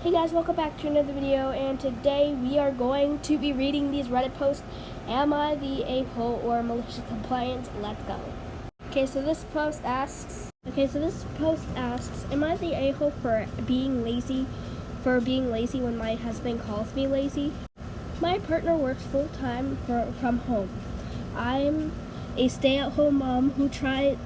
Hey guys, welcome back to another video, and today we are going to be reading these Reddit posts. Am I the a-hole or malicious compliant? Let's go. Okay, so this post asks, am I the a-hole for being lazy when my husband calls me lazy? My partner works full-time from home. I'm a stay-at-home mom who tried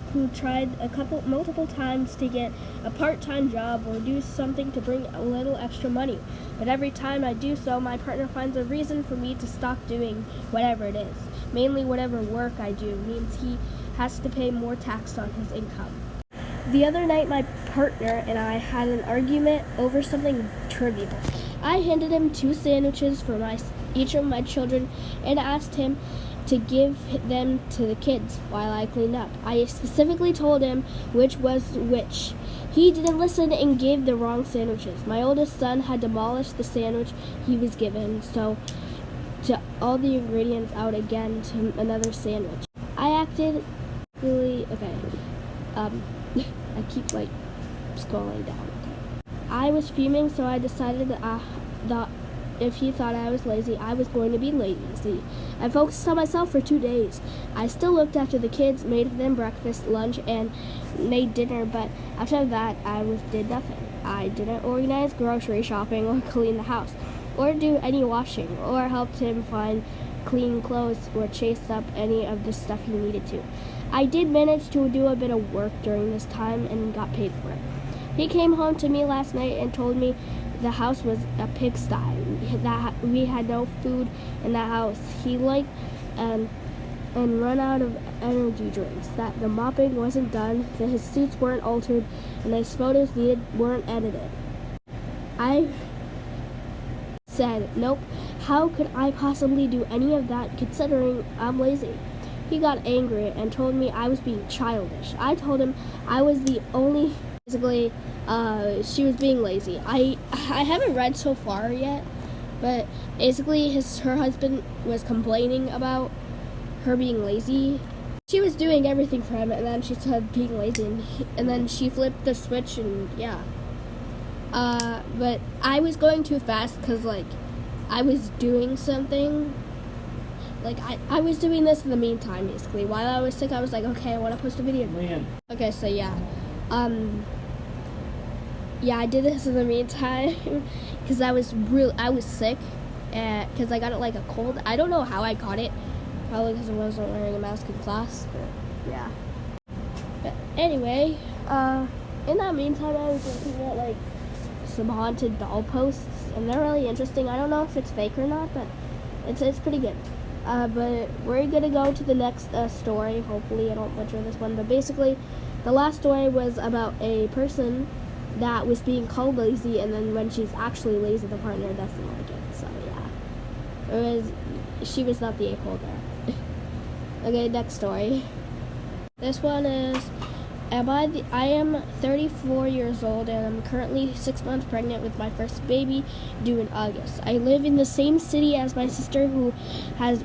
multiple times to get a part-time job or do something to bring a little extra money. But every time I do so, my partner finds a reason for me to stop doing whatever it is. Mainly whatever work I do means he has to pay more tax on his income. The other night, my partner and I had an argument over something trivial. I handed him 2 sandwiches for each of my children and asked him to give them to the kids while I cleaned up. I specifically told him which was which. He didn't listen and gave the wrong sandwiches. My oldest son had demolished the sandwich he was given, so to all the ingredients out again to another sandwich. I acted really I keep scrolling down. I was fuming, so I decided that if he thought I was lazy, I was going to be lazy. I focused on myself for 2 days. I still looked after the kids, made them breakfast, lunch, and made dinner, but after that, I did nothing. I didn't organize grocery shopping or clean the house, or do any washing, or helped him find clean clothes or chase up any of the stuff he needed to. I did manage to do a bit of work during this time and got paid for it. He came home to me last night and told me the house was a pigsty, that we had no food in the house. He and run out of energy drinks, that the mopping wasn't done, that his suits weren't altered, and his photos weren't edited. I said, nope, how could I possibly do any of that considering I'm lazy? He got angry and told me I was being childish. I told him I was the only she was being lazy. I haven't read so far yet, but basically her husband was complaining about her being lazy. She was doing everything for him, and then she started being lazy, and then she flipped the switch, and yeah. But I was going too fast because I was doing something. I was doing this in the meantime, basically. While I was sick, I was like, okay, I want to post a video. Okay, so yeah. Yeah, I did this in the meantime because I was sick, because I got it like a cold. I don't know how I caught it, probably because I wasn't wearing a mask in class, but yeah. But anyway, in that meantime, I was looking at some haunted doll posts, and they're really interesting. I don't know if it's fake or not, but it's pretty good. But we're gonna go to the next story. Hopefully I don't butcher this one, but basically the last story was about a person that was being called lazy, and then when she's actually lazy, the partner doesn't like it. So yeah, she was not the a-hole there. Okay, next story. This one is, I am 34 years old, and I'm currently 6 months pregnant with my first baby due in August. I live in the same city as my sister who has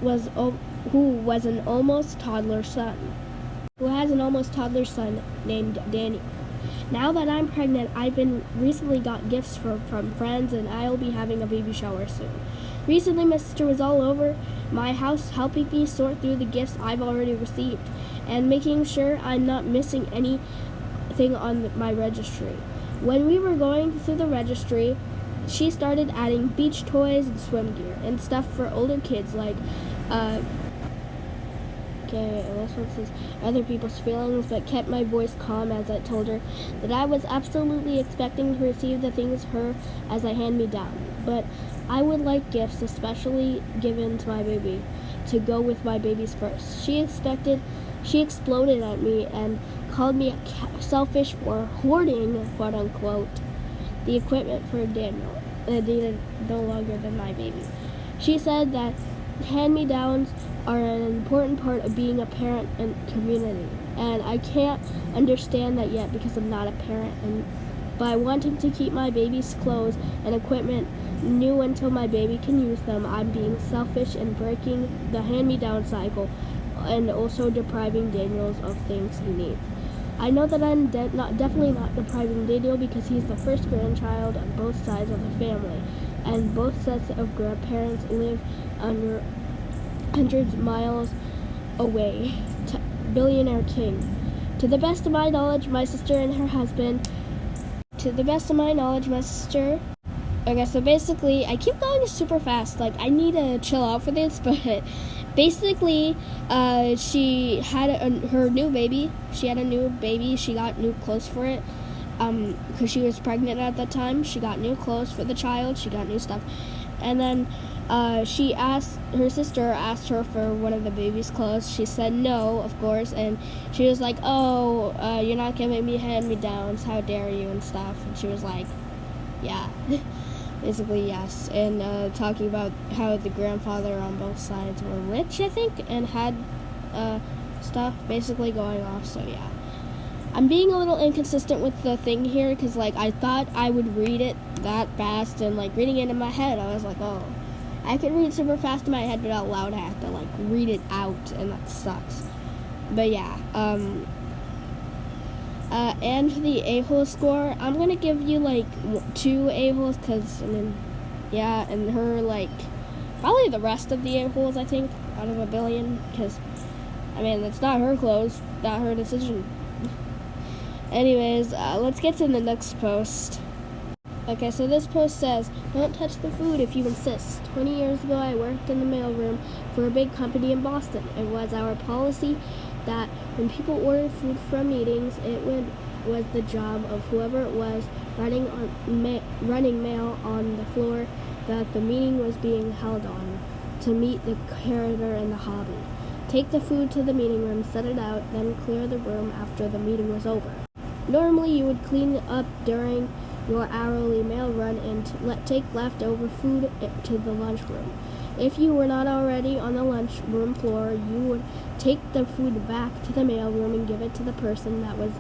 an almost toddler son named Danny. Now that I'm pregnant, I've recently got gifts from friends, and I'll be having a baby shower soon. Recently, my sister was all over my house helping me sort through the gifts I've already received and making sure I'm not missing anything on my registry. When we were going through the registry, she started adding beach toys and swim gear and stuff for older kids okay, and this one says other people's feelings, but kept my voice calm as I told her that I was absolutely expecting to receive the things her as a hand-me-down, but I would like gifts, especially given to my baby, to go with my baby's first. She exploded at me and called me selfish for hoarding, quote unquote, the equipment for Daniel, needed no longer than my baby. She said that hand-me-downs are an important part of being a parent and community, and I can't understand that yet because I'm not a parent, and by wanting to keep my baby's clothes and equipment new until my baby can use them, I'm being selfish and breaking the hand-me-down cycle and also depriving Daniel of things he needs. I know that I'm definitely not depriving Daniel because he's the first grandchild on both sides of the family, and both sets of grandparents live under hundreds of miles away. Billionaire king. To the best of my knowledge, my sister and her husband. Okay, so basically, I keep going super fast. Like, I need to chill out for this, but basically, she had her new baby. She had a new baby. She got new clothes for it. Because she was pregnant at that time. She got new clothes for the child. She got new stuff. And then her sister asked her for one of the baby's clothes. She said no, of course, and she was like, oh, you're not giving me hand-me-downs, how dare you, and stuff. And she was like, yeah, basically yes. And talking about how the grandfather on both sides were rich, I think, and had stuff basically going off, so yeah. I'm being a little inconsistent with the thing here, because, like, I thought I would read it that fast, and, like, reading it in my head, I was like, oh, I can read super fast in my head, but out loud I have to, like, read it out, and that sucks. But, yeah, and for the a-hole score, I'm gonna give you, like, 2 a-holes, because, I mean, yeah, and her, like, probably the rest of the a-holes, I think, out of 1 billion, because, I mean, it's not her clothes, not her decision. Anyways, let's get to the next post. Okay, so this post says, don't touch the food if you insist. 20 years ago, I worked in the mailroom for a big company in Boston. It was our policy that when people ordered food from meetings, was the job of whoever it was running mail on the floor that the meeting was being held on to meet the character in the hobby. Take the food to the meeting room, set it out, then clear the room after the meeting was over. Normally, you would clean up during your hourly mail run and take leftover food to the lunchroom. If you were not already on the lunchroom floor, you would take the food back to the mailroom and give it to the person that was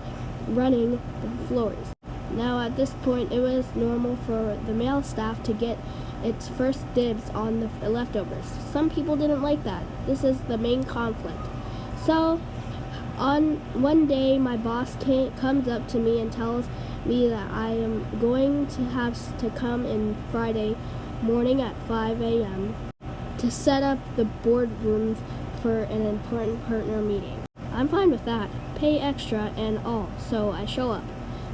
running the floors. Now, at this point, it was normal for the mail staff to get its first dibs on the leftovers. Some people didn't like that. This is the main conflict. So, on one day, my boss comes up to me and tells me that I am going to have to come in Friday morning at 5 a.m. to set up the boardrooms for an important partner meeting. I'm fine with that, pay extra and all, so I show up,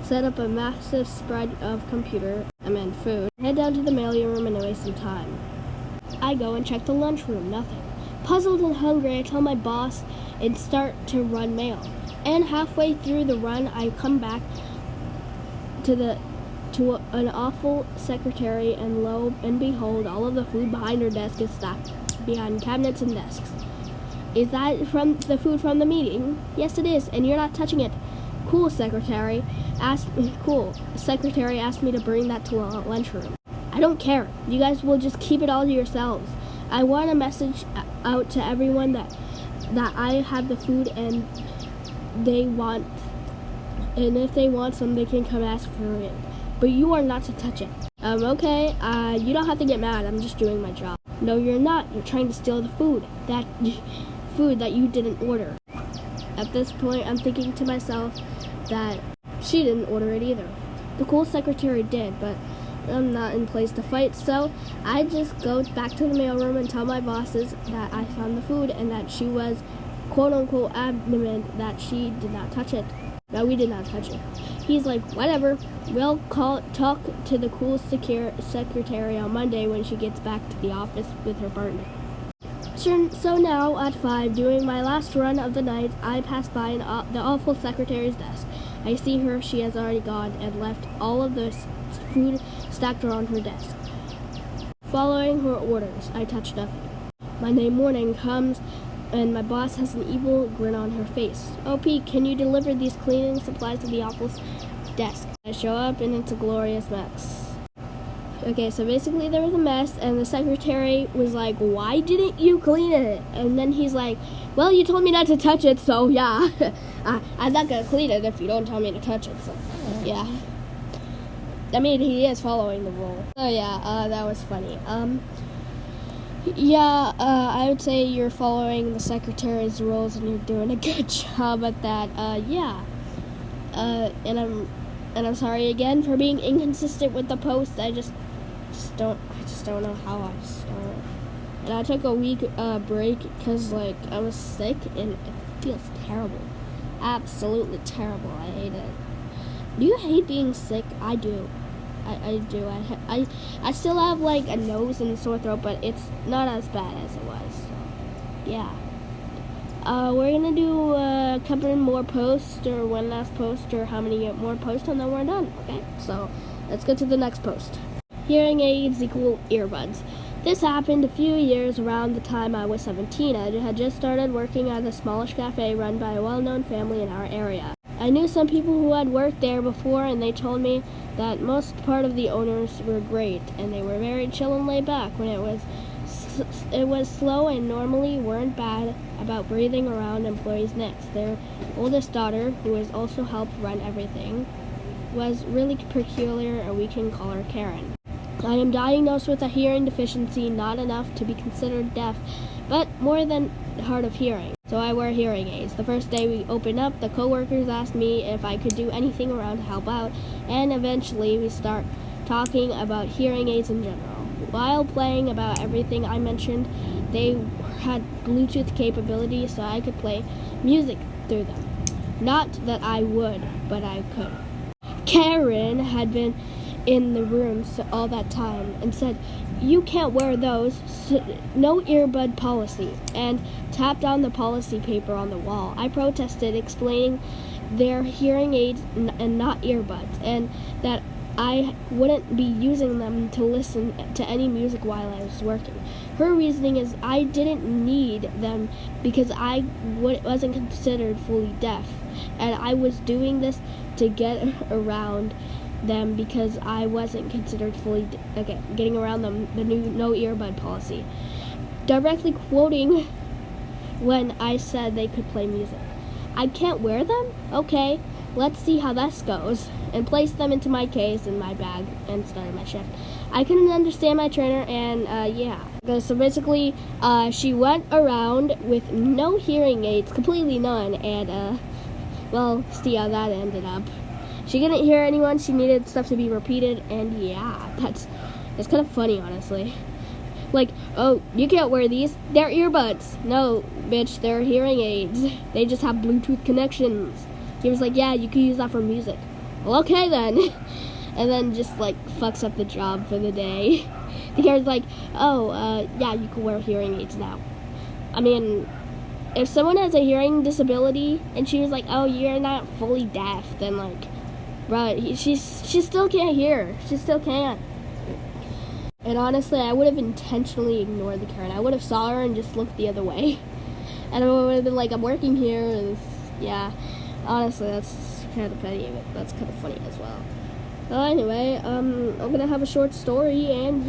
set up a massive spread of food, head down to the mailing room and waste some time. I go and check the lunchroom, nothing. Puzzled and hungry, I tell my boss and start to run mail. And halfway through the run, I come back to an awful secretary, and lo and behold, all of the food behind her desk is stacked behind cabinets and desks. Is that from the food from the meeting? Yes, it is, and you're not touching it. Cool, secretary. Secretary asked me to bring that to lunchroom. I don't care. You guys will just keep it all to yourselves. I want a message out to everyone that I have the food and if they want some, they can come ask for it. But you are not to touch it. Okay, you don't have to get mad. I'm just doing my job. No, you're not. You're trying to steal the food. That food that you didn't order. At this point, I'm thinking to myself that she didn't order it either. The cool secretary did, but I'm not in place to fight, so I just go back to the mailroom and tell my bosses that I found the food and that she was quote-unquote adamant that she did not touch it. No, we did not touch it. He's like, whatever, we'll talk to the cool secretary on Monday when she gets back to the office with her partner. So now, at 5, doing my last run of the night, I pass by the awful secretary's desk. I see her, she has already gone and left all of the food stacked on her desk. Following her orders, I touch nothing. Monday morning comes, and my boss has an evil grin on her face. Oh, Pete, can you deliver these cleaning supplies to the office desk? I show up, and it's a glorious mess. Okay, so basically there was a mess, and the secretary was like, why didn't you clean it? And then he's like, well, you told me not to touch it, so yeah. I'm not going to clean it if you don't tell me to touch it, so yeah. I mean, he is following the rule. So yeah, that was funny. I would say you're following the secretary's rules and you're doing a good job at that. Yeah. and I'm sorry again for being inconsistent with the post. I just don't know how I start. And I took a week break because like I was sick and it feels terrible, absolutely terrible. I hate it. Do you hate being sick? I do. I do. I still have like a nose and a sore throat, but it's not as bad as it was. So yeah. We're gonna do a couple more posts, or one last post, or how many more posts, and then we're done. Okay. So let's go to the next post. Hearing aids equal earbuds. This happened a few years around the time I was 17. I had just started working at a smallish cafe run by a well-known family in our area. I knew some people who had worked there before, and they told me that most part of the owners were great, and they were very chill and laid back when it was slow and normally weren't bad about breathing around employees' necks. Their oldest daughter, who has also helped run everything, was really peculiar, and we can call her Karen. I am diagnosed with a hearing deficiency, not enough to be considered deaf, but more than hard of hearing. So I wear hearing aids. The first day we opened up, the coworkers asked me if I could do anything around to help out, and eventually we start talking about hearing aids in general. While playing about everything I mentioned, they had Bluetooth capability, so I could play music through them. Not that I would, but I could. Karen had been in the room all that time and said, "You can't wear those, no earbud policy," and tapped on the policy paper on the wall. I protested, explaining they're hearing aids and not earbuds, and that I wouldn't be using them to listen to any music while I was working. Her reasoning is I didn't need them because I wasn't considered fully deaf, and I was doing this to get around them because I wasn't considered fully getting around them, the new no earbud policy. Directly quoting when I said they could play music. "I can't wear them? Okay, let's see how this goes," and placed them into my case in my bag and started my shift. I couldn't understand my trainer, and so basically she went around with no hearing aids, completely none, and see how that ended up. She couldn't hear anyone. She needed stuff to be repeated, and that's kind of funny, honestly. Like, "Oh, you can't wear these. They're earbuds." "No, bitch, they're hearing aids. They just have Bluetooth connections." He was like, "Yeah, you can use that for music." "Well, okay then." And then just like fucks up the job for the day. The guy's like, "Oh, yeah, you can wear hearing aids now." I mean, if someone has a hearing disability and she was like, "Oh, you're not fully deaf," then like, bro, she still can't hear. She still can't. And honestly, I would have intentionally ignored the Karen. I would have saw her and just looked the other way. And I would have been like, "I'm working here," and honestly, that's kind of petty, but that's kind of funny as well. So anyway, I'm gonna have a short story, and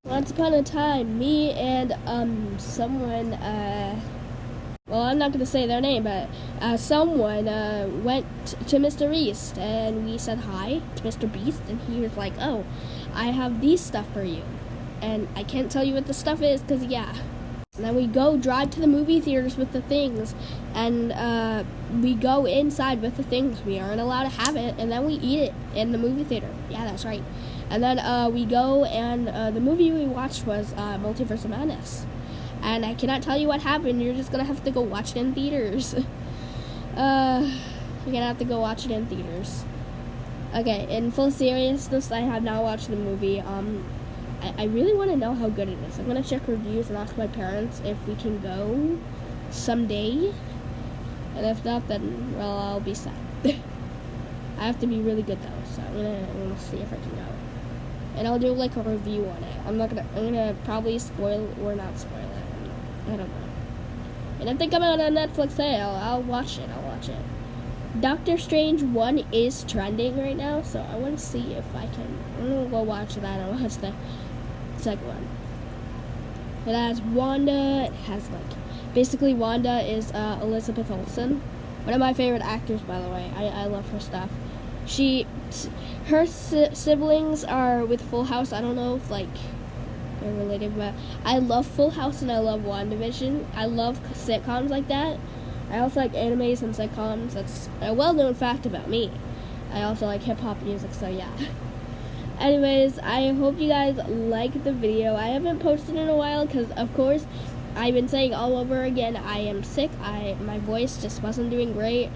once upon a time, me and someone, I'm not gonna say their name, but someone went to Mr. Beast, and we said hi to Mr. Beast, and he was like, "Oh, I have these stuff for you," and I can't tell you what the stuff is, because And then we drive to the movie theaters with the things, and we go inside with the things. We aren't allowed to have it, and then we eat it in the movie theater. Yeah, that's right. And then we go, and the movie we watched was Multiverse of Madness. And I cannot tell you what happened. You're just gonna have to go watch it in theaters. You're gonna have to go watch it in theaters. Okay, in full seriousness, I have not watched the movie. I really want to know how good it is. I'm gonna check reviews and ask my parents if we can go someday. And if not, then I'll be sad. I have to be really good though, so I'm gonna see if I can go. And I'll do like a review on it. I'm gonna probably spoil or not spoil it. I don't know. And if they come out on Netflix, I'll watch it. Doctor Strange 1 is trending right now, so I want to see if I can. I'm gonna go watch that and watch the second one. It has Wanda. It has basically Wanda is Elizabeth Olsen, one of my favorite actors, by the way. I love her stuff. Her siblings are with Full House. I don't know if they're related, but I love Full House and I love WandaVision. I love sitcoms like that. I also like animes and sitcoms. That's a well-known fact about me. I also like hip-hop music, so yeah. Anyways, I hope you guys like the video. I haven't posted in a while because, of course, I've been saying all over again, I am sick. My voice just wasn't doing great.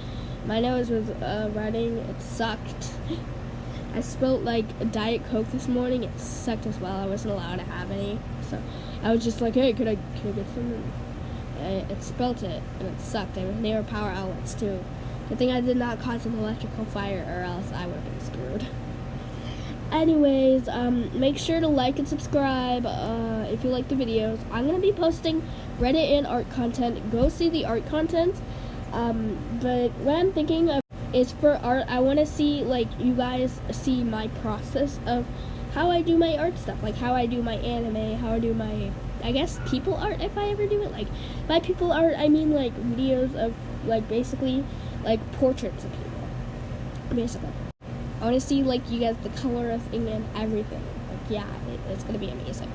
My nose was running. It sucked. I spilled like a Diet Coke this morning. It sucked as well. I wasn't allowed to have any. So I was just like, hey, could I get some? It spilled it, and it sucked. I was near power outlets too. Good thing I did not cause an electrical fire, or else I would have been screwed. Anyways, make sure to like and subscribe if you like the videos. I'm going to be posting Reddit and art content. Go see the art content. But what I'm thinking of is for art, I want to see, like, you guys see my process of how I do my art stuff. Like, how I do my anime, how I do my, I guess, people art, if I ever do it. Like, by people art, I mean, like, videos of, like, basically, like, portraits of people. Basically. I want to see, like, you guys, the coloring and everything. Like, yeah, it's going to be amazing.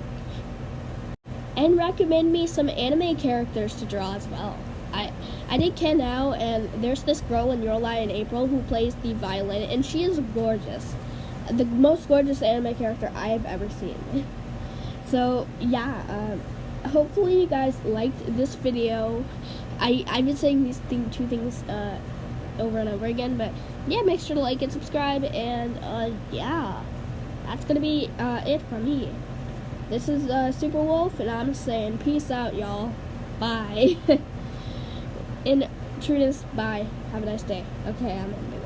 And recommend me some anime characters to draw as well. I did Ken now, and there's this girl in Your Lie in April who plays the violin, and she is gorgeous. The most gorgeous anime character I have ever seen. So, yeah, hopefully you guys liked this video. I've been saying these two things over and over again, but yeah, make sure to like and subscribe, and yeah, that's gonna be it from me. This is Super Wolf, and I'm saying peace out, y'all. Bye. In trueness, bye. Have a nice day. Okay, I'm ending.